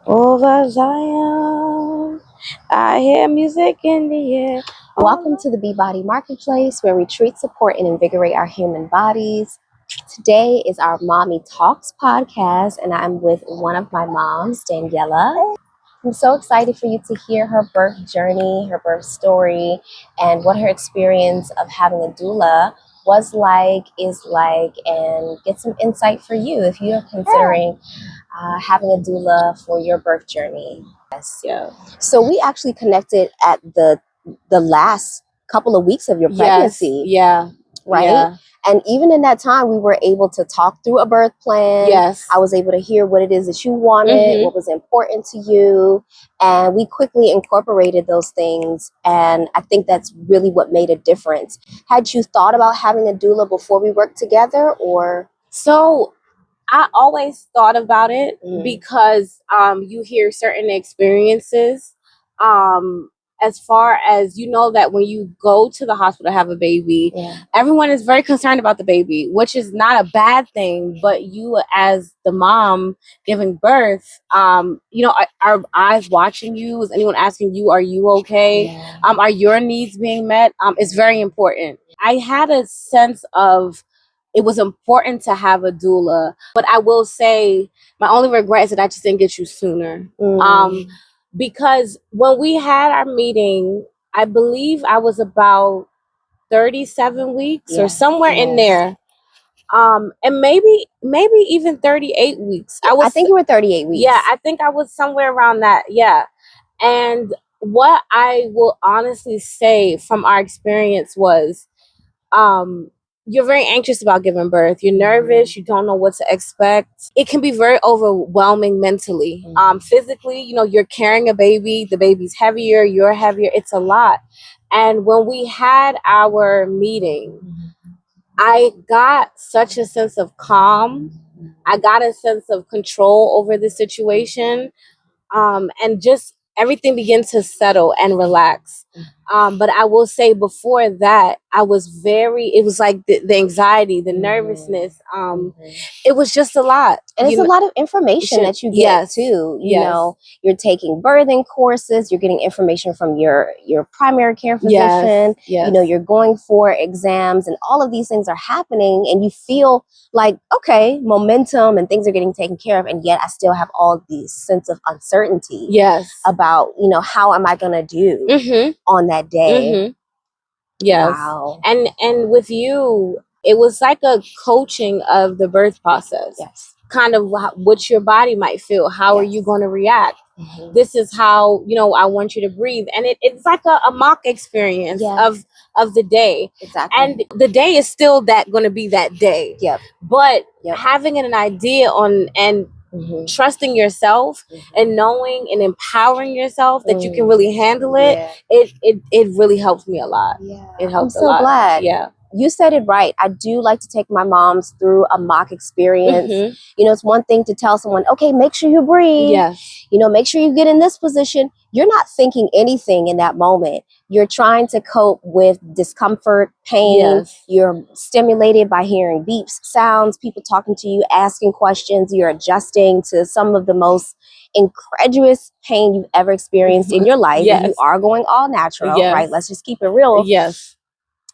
Over Zion, I hear music in the air. Welcome to the Beebodi Marketplace, where we treat, support, and invigorate our human bodies. Today is our Mommy Talks podcast, and I'm with one of my moms, Daniela. I'm so excited for you to hear her birth journey, her birth story, and what her experience of having a doula was like, is like, and get some insight for you if you're considering having a doula for your birth journey. Yes. Yeah. So we actually connected at the last couple of weeks of your pregnancy. Yes. Right? Yeah. And even in that time, we were able to talk through a birth plan. Yes. I was able to hear what it is that you wanted, what was important to you. And we quickly incorporated those things. And I think that's really what made a difference. Had you thought about having a doula before we worked together, or? So I always thought about it because you hear certain experiences. As far as you know that when you go to the hospital to have a baby, everyone is very concerned about the baby, which is not a bad thing. But you, as the mom giving birth, are eyes watching you? Is anyone asking you, are you okay? Yeah. Are your needs being met? It's very important. I had a sense of it was important to have a doula, but I will say my only regret is that I just didn't get you sooner. Because when we had our meeting, I believe I was about 37 weeks or somewhere in there. And maybe even 38 weeks. I think you were 38 weeks. Yeah, I think I was somewhere around that. Yeah. And what I will honestly say from our experience was, you're very anxious about giving birth. You're nervous. You don't know what to expect. It can be very overwhelming mentally. Physically, you're carrying a baby. The baby's heavier. You're heavier. It's a lot. And when we had our meeting, I got such a sense of calm. I got a sense of control over the situation. And just everything began to settle and relax. But I will say before that, it was like the anxiety, the nervousness. It was just a lot. And it's a lot of information that you get too. You know, you're taking birthing courses, you're getting information from your primary care physician. You know, you're going for exams, and all of these things are happening, and you feel like, okay, momentum and things are getting taken care of, and yet I still have all these sense of uncertainty about, how am I gonna do on that day. Yes. Wow. And with you, it was like a coaching of the birth process. Yes. Kind of what your body might feel. How are you going to react? This is how, I want you to breathe. And it's like a mock experience of the day. Exactly. And the day is still going to be that day. Yep. But having an idea on and trusting yourself and knowing and empowering yourself that you can really handle it, it really helps me a lot. It helps. I'm so glad. Yeah. You said it right. I do like to take my moms through a mock experience. It's one thing to tell someone, okay, make sure you breathe. Make sure you get in this position. You're not thinking anything in that moment. You're trying to cope with discomfort, pain. You're stimulated by hearing beeps, sounds, people talking to you, asking questions. You're adjusting to some of the most incredulous pain you've ever experienced in your life. You are going all natural, right? Let's just keep it real.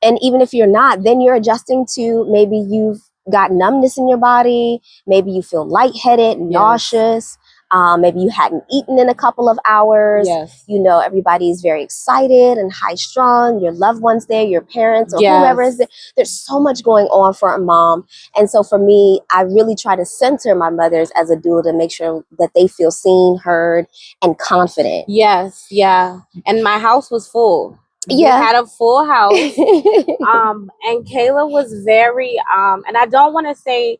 And even if you're not, then you're adjusting to maybe you've got numbness in your body. Maybe you feel lightheaded, nauseous. Maybe you hadn't eaten in a couple of hours. Everybody's very excited and high strung. Your loved ones there, your parents or whoever is there. There's so much going on for a mom. And so for me, I really try to center my mothers as a doula to make sure that they feel seen, heard, and confident. And my house was full. We had a full house. And Kayla was very, and I don't want to say,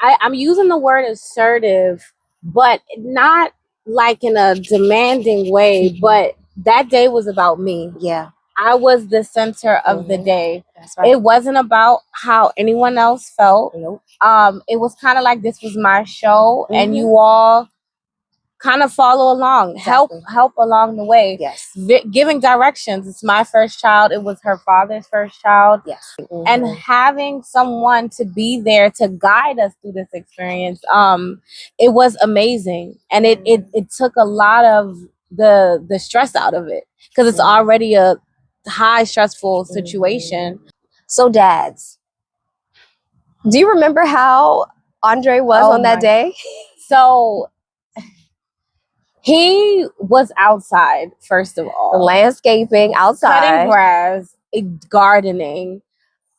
I'm using the word assertive, but not like in a demanding way. But that day was about me. I was the center of the day. That's right. It wasn't about how anyone else felt. It was kind of like this was my show, and you all kind of follow along, Exactly. help along the way. Yes. Giving directions. It's my first child. It was her father's first child. Yes. And having someone to be there to guide us through this experience, it was amazing. And it took a lot of the stress out of it, because it's already a high stressful situation. So dads, do you remember how Andre was on that day? So he was outside, first of all. Landscaping, outside. Cutting grass, gardening.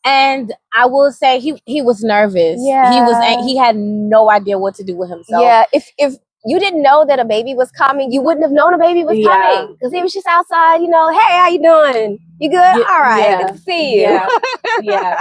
And I will say he was nervous. Yeah. He had no idea what to do with himself. Yeah. If you didn't know that a baby was coming, you wouldn't have known a baby was coming. Because he was just outside, you know, hey, how you doing? You good? All right, good to see you. Yeah.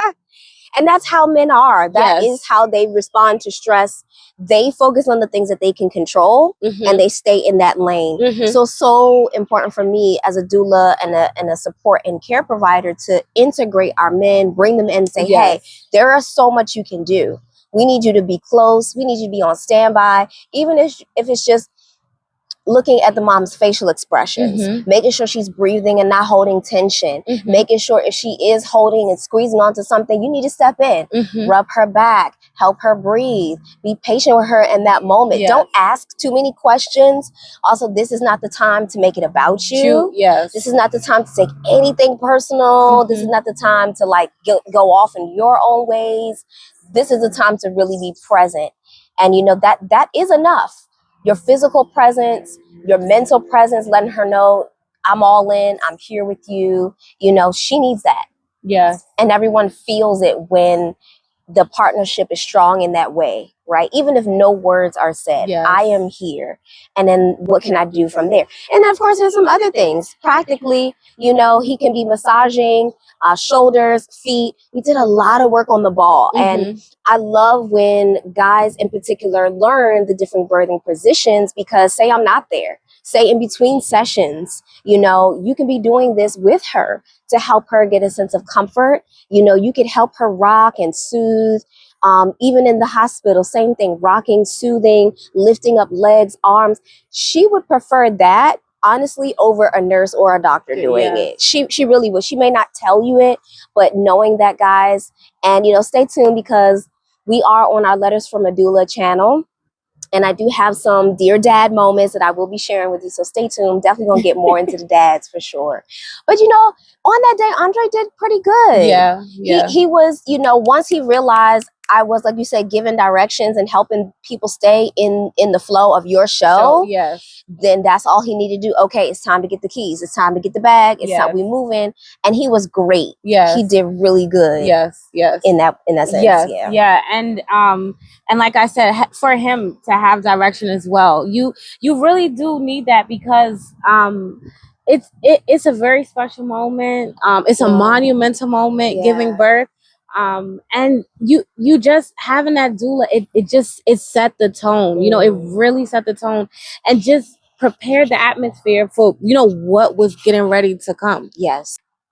And that's how men are. That is how they respond to stress. They focus on the things that they can control, and they stay in that lane. So important for me as a doula and a support and care provider to integrate our men, bring them in and say, hey, there is so much you can do. We need you to be close. We need you to be on standby. Even if it's just looking at the mom's facial expressions, making sure she's breathing and not holding tension, making sure if she is holding and squeezing onto something, you need to step in, rub her back, help her breathe, be patient with her in that moment. Don't ask too many questions. Also, this is not the time to make it about you. This is not the time to take anything personal. This is not the time to like go off in your own ways. This is the time to really be present. And you know, that is enough. Your physical presence, your mental presence, letting her know, I'm all in, I'm here with you. You know, she needs that. And everyone feels it when the partnership is strong in that way, right? Even if no words are said, I am here. And then what can I do from there? And then, of course, there's some other things. Practically, you know, he can be massaging shoulders, feet. We did a lot of work on the ball. And I love when guys in particular learn the different birthing positions, because say I'm not there. Say in between sessions, you know, you can be doing this with her to help her get a sense of comfort. You know, you could help her rock and soothe. Even in the hospital, same thing, rocking, soothing, lifting up legs, arms. She would prefer that, honestly, over a nurse or a doctor doing it. She really would. She may not tell you it, but knowing that, guys, and, you know, stay tuned, because we are on our Letters from a Doula channel. And I do have some Dear Dad moments that I will be sharing with you. So stay tuned. Definitely going to get more into the dads for sure. But, you know, on that day, Andre did pretty good. He was, you know, once he realized I was, like you said, giving directions and helping people stay in the flow of your show, then that's all he needed to do. Okay, it's time to get the keys. It's time to get the bag. It's time we move in. And he was great. He did really good. In that sense. And like I said, for him to have direction as well, you really do need that, because it's a very special moment. It's a monumental moment, giving birth. And you just having that doula, it set the tone. You know, it really set the tone, and just prepared the atmosphere for, you know, what was getting ready to come.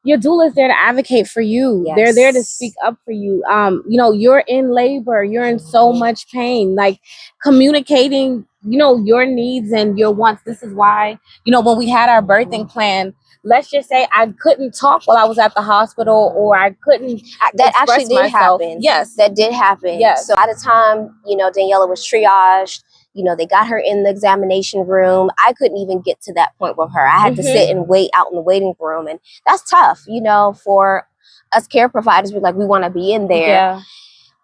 Your doula is there to advocate for you. They're there to speak up for you. You know, you're in labor, you're in so much pain, like communicating, you know, your needs and your wants. This is why, you know, when we had our birthing plan, let's just say I couldn't talk while I was at the hospital, or I couldn't. That actually did happen. That did happen. So by the time, you know, Daniela was triaged, you know, they got her in the examination room. I couldn't even get to that point with her. I had to sit and wait out in the waiting room. And that's tough, you know, for us care providers. We're like, we want to be in there.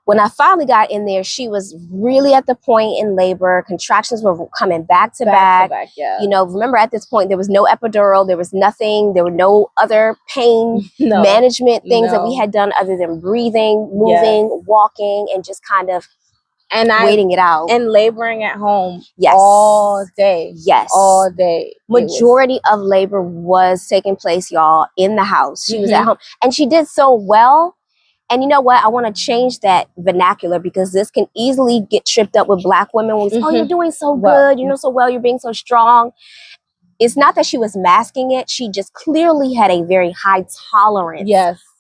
When I finally got in there, she was really at the point in labor. Contractions were coming back to back. You know, remember at this point, there was no epidural. There was nothing. There were no other pain management things that we had done other than breathing, moving, walking, and just kind of waiting it out. And laboring at home all day. All day. Majority of labor was taking place, y'all, in the house. She was at home. And she did so well. And you know what? I want to change that vernacular, because this can easily get tripped up with Black women. When we say, oh, you're doing so good. You know so well. You're being so strong. It's not that she was masking it. She just clearly had a very high tolerance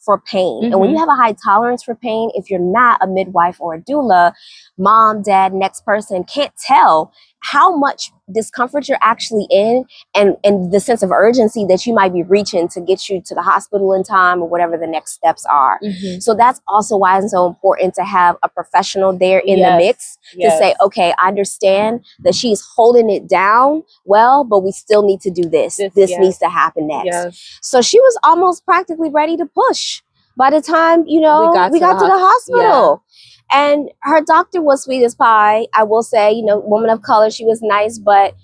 for pain. And when you have a high tolerance for pain, if you're not a midwife or a doula, mom, dad, next person can't tell how much discomfort you're actually in, and the sense of urgency that you might be reaching to get you to the hospital in time or whatever the next steps are. So that's also why it's so important to have a professional there in the mix to say, okay, I understand that she's holding it down well, but we still need to do this. This needs to happen next. So she was almost practically ready to push by the time, you know, we got to the hospital. And her doctor was sweet as pie. I will say, you know, woman of color, she was nice, but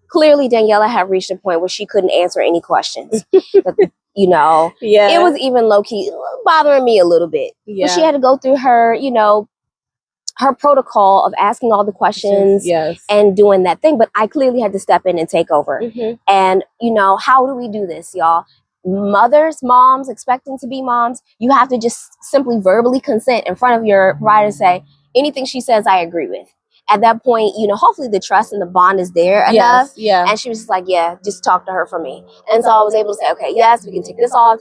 clearly Daniela had reached a point where she couldn't answer any questions. You know, it was even low key bothering me a little bit. But she had to go through her, you know, her protocol of asking all the questions and doing that thing. But I clearly had to step in and take over. And, you know, how do we do this, y'all? Mothers, moms, expecting to be moms, you have to just simply verbally consent in front of your provider and say, anything she says, I agree with. At that point, you know, hopefully the trust and the bond is there enough. And she was just like, yeah, just talk to her for me. And so I was able to say, okay, yes, we can take this off,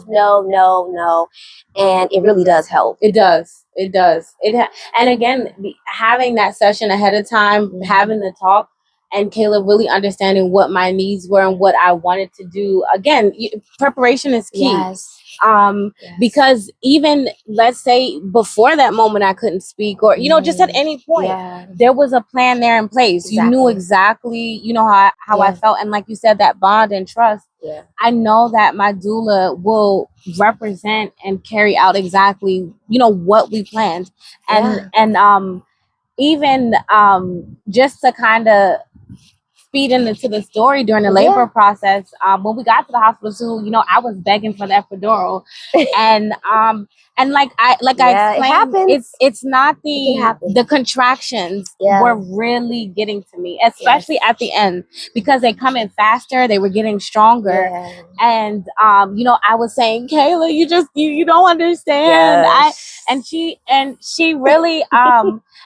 no, no, no. And it really does help. It does. It does. And again, having that session ahead of time, having the talk, and Kayla really understanding what my needs were and what I wanted to do. Again, preparation is key. Because even, let's say, before that moment I couldn't speak, or, you know, just at any point, there was a plan there in place. You knew exactly, you know, how I felt. And like you said, that bond and trust. I know that my doula will represent and carry out exactly, you know, what we planned. And even just to kind of feed into the story during the labor process, when we got to the hospital too, you know, I was begging for the epidural, and like I explained, it's not the contractions were really getting to me, especially at the end, because they come in faster, they were getting stronger, and you know, I was saying, Kayla, you don't understand. And she really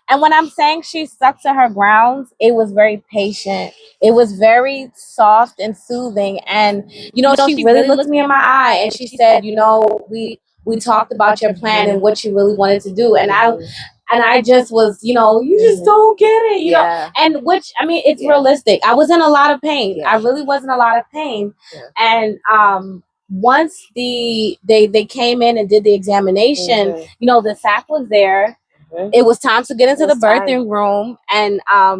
and when I'm saying she stuck to her grounds, it was very patient. It was very soft and soothing. And, you know, she really looked me in my eye and she said, you know, we talked about your plan and what you really wanted to do. And I just was, you know, you just don't get it, you know. And which, I mean, it's realistic. I was in a lot of pain. I really was in a lot of pain. And once they came in and did the examination, you know, the sac was there. It was time to get into the birthing room, and I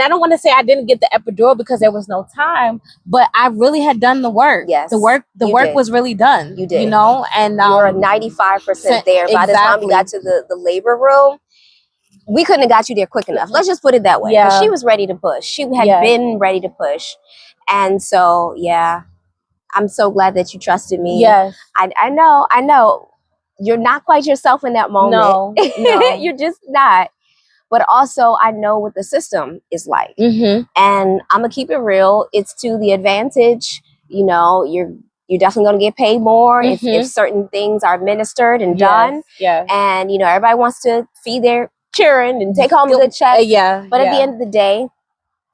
don't want to say I didn't get the epidural because there was no time, but I really had done the work. The work was really done. You did, you know, and you were 95% there. By the time we got to the labor room, we couldn't have got you there quick enough. Let's just put it that way. Because she was ready to push. She had been ready to push, and so I'm so glad that you trusted me. I know. You're not quite yourself in that moment. No. You're just not. But also, I know what the system is like. And I'm going to keep it real. It's to the advantage. You know, you're definitely going to get paid more if certain things are administered and done. And, you know, everybody wants to feed their children and take home a good check. But at the end of the day,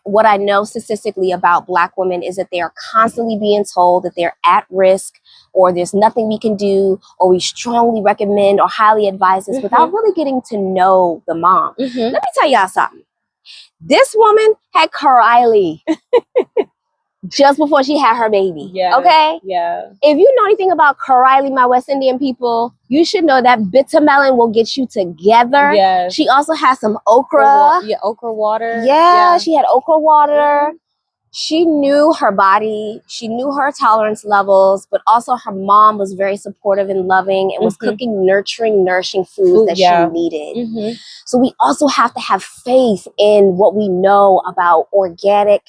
what I know statistically about Black women is that they are constantly being told that they're at risk, or there's nothing we can do, or we strongly recommend or highly advise this without really getting to know the mom. Let me tell y'all something. This woman had Kylie just before she had her baby. Okay? If you know anything about Kylie, my West Indian people, you should know that bitter melon will get you together. She also has some okra. Okra water. She had okra water. She knew her body. She knew her tolerance levels, but also her mom was very supportive and loving and was cooking nurturing, nourishing foods that she needed. So we also have to have faith in what we know about organic,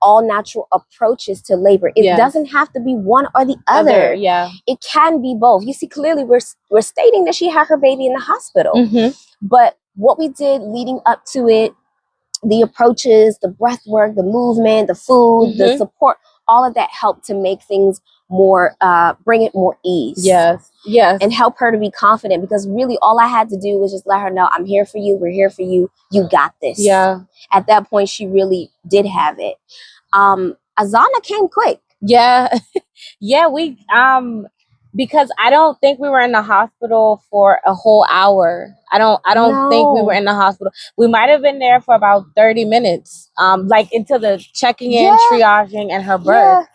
all natural approaches to labor. It doesn't have to be one or the other. It can be both. You see, clearly we're stating that she had her baby in the hospital. But what we did leading up to it, the approaches, the breath work, the movement, the food, the support, all of that helped to make things more, bring it more ease. And help her to be confident, because really all I had to do was just let her know, I'm here for you. We're here for you. You got this. At that point, she really did have it. Azana came quick. We because I don't think we were in the hospital for a whole hour. I don't think we were in the hospital. We might have been there for about 30 minutes. Like into the checking in, triaging, and her birth.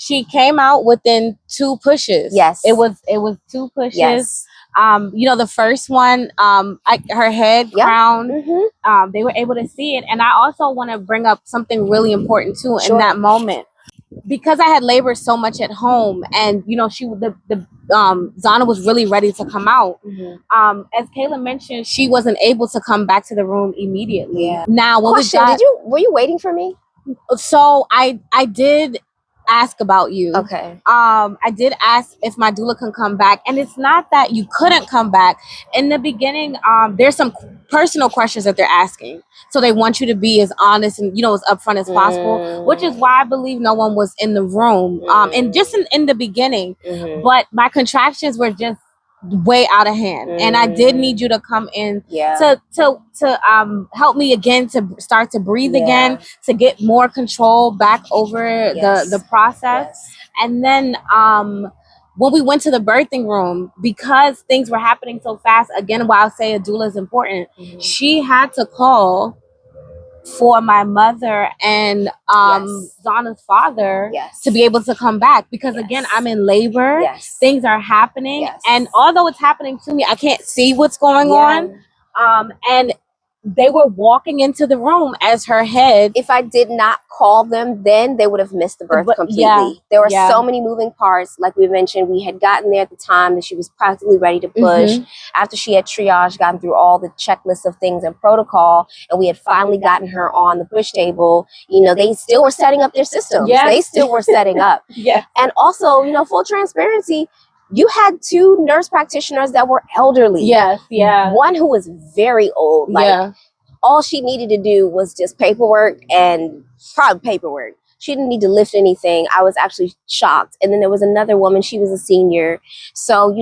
She came out within 2 pushes. Yes. It was 2 pushes. Yes. The first one, her head crown, they were able to see it. And I also want to bring up something really important too in that moment. Because I had labored so much at home, and Zana was really ready to come out. As Kayla mentioned, she wasn't able to come back to the room immediately. Yeah. Now, when were you waiting for me? So I did ask about you. Okay. I did ask if my doula can come back, and it's not that you couldn't come back. In the beginning, there's some personal questions that they're asking, so they want you to be as honest and as upfront as possible, which is why I believe no one was in the room. And just in the beginning, but my contractions were just way out of hand, and I did need you to come in to help me again, to start to breathe again, to get more control back over the process. And then when we went to the birthing room, because things were happening so fast, again, while I say a doula is important, she had to call for my mother and Zana's father to be able to come back, because again, I'm in labor. Things are happening, and although it's happening to me, I can't see what's going on. And they were walking into the room as her head. If I did not call them then, they would have missed the birth completely. There were so many moving parts. Like we mentioned, we had gotten there at the time that she was practically ready to push. After she had triage, gotten through all the checklists of things and protocol, and we had finally gotten her on the push table, they still were setting up their systems. They still were setting up. And also, full transparency, you had 2 nurse practitioners that were elderly. One who was very old. All she needed to do was just paperwork, and probably paperwork. She didn't need to lift anything. I was actually shocked. And then there was another woman. She was a senior. So,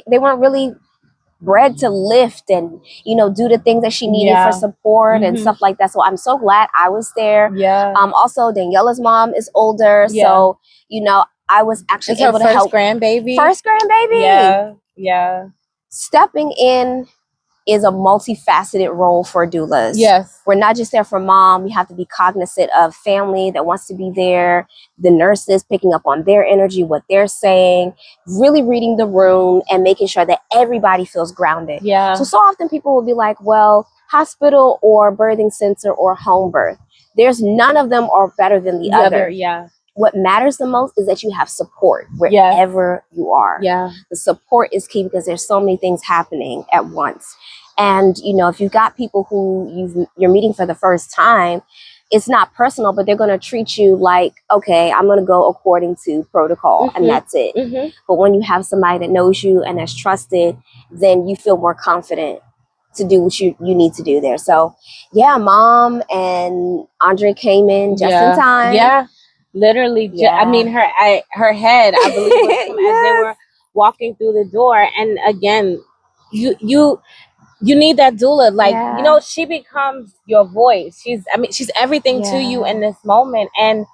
they weren't really bred to lift and, do the things that she needed for support and stuff like that. So I'm so glad I was there. Also, Daniela's mom is older. So, I was actually able to help. First grandbaby. Stepping in is a multifaceted role for doulas. We're not just there for mom. We have to be cognizant of family that wants to be there, the nurses picking up on their energy, what they're saying, really reading the room and making sure that everybody feels grounded. So often people will be like, well, hospital or birthing center or home birth. There's none of them are better than the other. What matters the most is that you have support wherever you are. The support is key, because there's so many things happening at once. And, if you've got people who you're meeting for the first time, it's not personal, but they're going to treat you like, okay, I'm going to go according to protocol and that's it. But when you have somebody that knows you and that's trusted, then you feel more confident to do what you need to do there. So mom and Andre came in just in time. Literally, I mean, her head, I believe, was as they were walking through the door. And again, you need that doula. Like, she becomes your voice. She's everything to you in this moment. And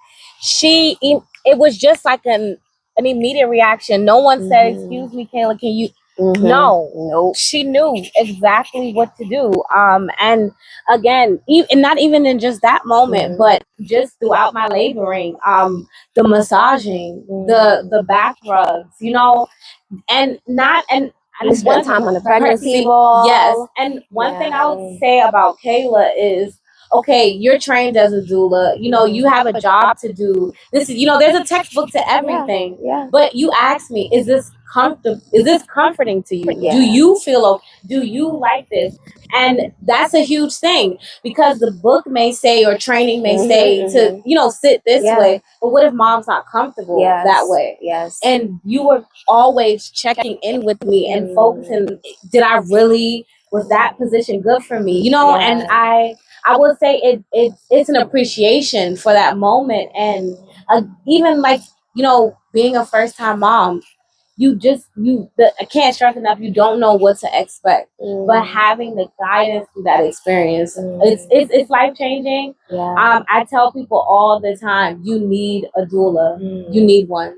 it was just like an immediate reaction. No one said, "Excuse me, Kayla, can you?" No, she knew exactly what to do. And again, not even in just that moment, but just throughout my laboring, the massaging, the back rubs, and I spent time on the pregnancy ball. And one thing I would say about Kayla is, okay, you're trained as a doula. You have a job to do. This is, there's a textbook to everything. But you asked me, is this comfortable? Is this comforting to you? Do you feel okay? Do you like this? And that's a huge thing, because the book may say, or training may say to, sit this way. But what if mom's not comfortable that way? And you were always checking in with me and focusing, was that position good for me? And I would say it's an appreciation for that moment. And even like, being a first time mom, I can't stress enough, you don't know what to expect. But having the guidance through that experience, it's life changing. I tell people all the time, you need a doula. You need one.